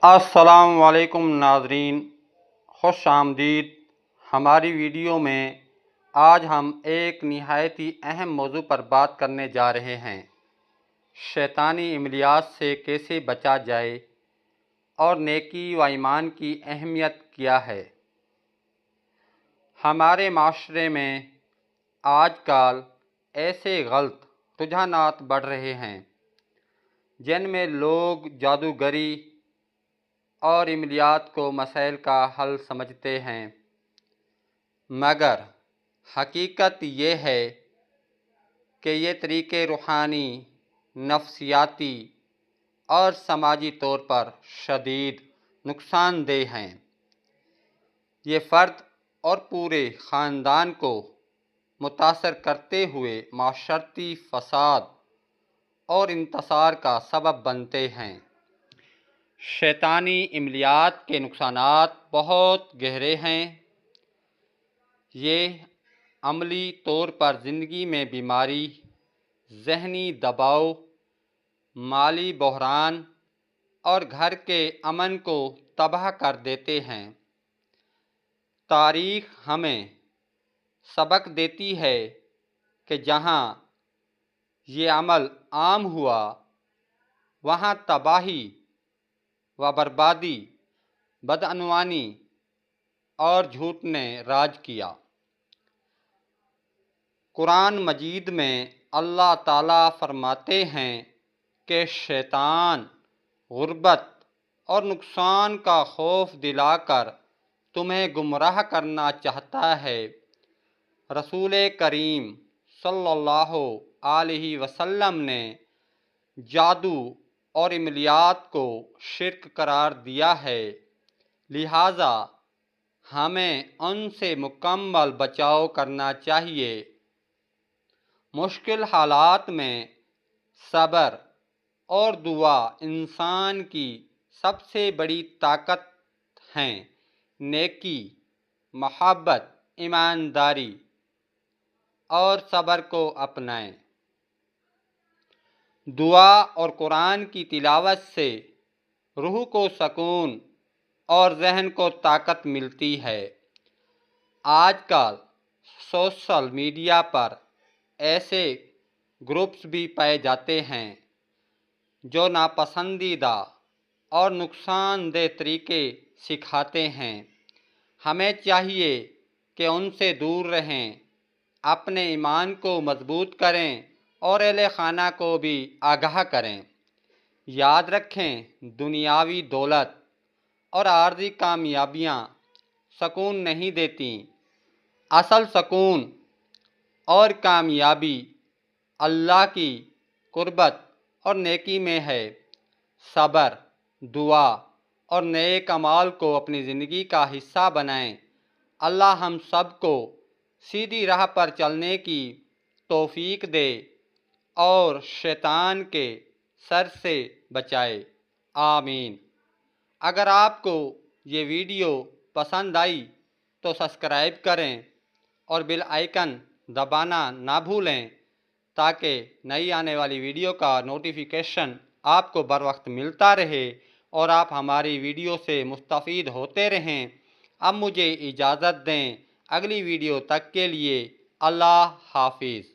السلام علیکم ناظرین، خوش آمدید۔ ہماری ویڈیو میں آج ہم ایک نہایت ہی اہم موضوع پر بات کرنے جا رہے ہیں۔ شیطانی عملیات سے کیسے بچا جائے اور نیکی و ایمان کی اہمیت کیا ہے۔ ہمارے معاشرے میں آج کل ایسے غلط رجحانات بڑھ رہے ہیں جن میں لوگ جادوگری اور عملیات کو مسائل کا حل سمجھتے ہیں، مگر حقیقت یہ ہے کہ یہ طریقے روحانی، نفسیاتی اور سماجی طور پر شدید نقصان دہ ہیں۔ یہ فرد اور پورے خاندان کو متاثر کرتے ہوئے معاشرتی فساد اور انتشار کا سبب بنتے ہیں۔ شیطانی عملیات کے نقصانات بہت گہرے ہیں۔ یہ عملی طور پر زندگی میں بیماری، ذہنی دباؤ، مالی بحران اور گھر کے امن کو تباہ کر دیتے ہیں۔ تاریخ ہمیں سبق دیتی ہے کہ جہاں یہ عمل عام ہوا، وہاں تباہی و بربادی، بدعنوانی اور جھوٹ نے راج کیا۔ قرآن مجید میں اللہ تعالیٰ فرماتے ہیں کہ شیطان غربت اور نقصان کا خوف دلا کر تمہیں گمراہ کرنا چاہتا ہے۔ رسول کریم صلی اللہ علیہ وسلم نے جادو اور عملیات کو شرک قرار دیا ہے، لہٰذا ہمیں ان سے مکمل بچاؤ کرنا چاہیے۔ مشکل حالات میں صبر اور دعا انسان کی سب سے بڑی طاقت ہیں۔ نیکی، محبت، ایمانداری اور صبر کو اپنائیں۔ دعا اور قرآن کی تلاوت سے روح کو سکون اور ذہن کو طاقت ملتی ہے۔ آج کل سوشل میڈیا پر ایسے گروپس بھی پائے جاتے ہیں جو ناپسندیدہ اور نقصان دہ طریقے سکھاتے ہیں۔ ہمیں چاہیے کہ ان سے دور رہیں، اپنے ایمان کو مضبوط کریں اور اہل خانہ کو بھی آگاہ کریں۔ یاد رکھیں، دنیاوی دولت اور عارضی کامیابیاں سکون نہیں دیتیں۔ اصل سکون اور کامیابی اللہ کی قربت اور نیکی میں ہے۔ صبر، دعا اور نیک اعمال کو اپنی زندگی کا حصہ بنائیں۔ اللہ ہم سب کو سیدھی راہ پر چلنے کی توفیق دے اور شیطان کے شر سے بچائے، آمین۔ اگر آپ کو یہ ویڈیو پسند آئی تو سبسکرائب کریں اور بیل آئیکن دبانا نہ بھولیں تاکہ نئی آنے والی ویڈیو کا نوٹیفیکیشن آپ کو بر وقت ملتا رہے اور آپ ہماری ویڈیو سے مستفید ہوتے رہیں۔ اب مجھے اجازت دیں، اگلی ویڈیو تک کے لیے اللہ حافظ۔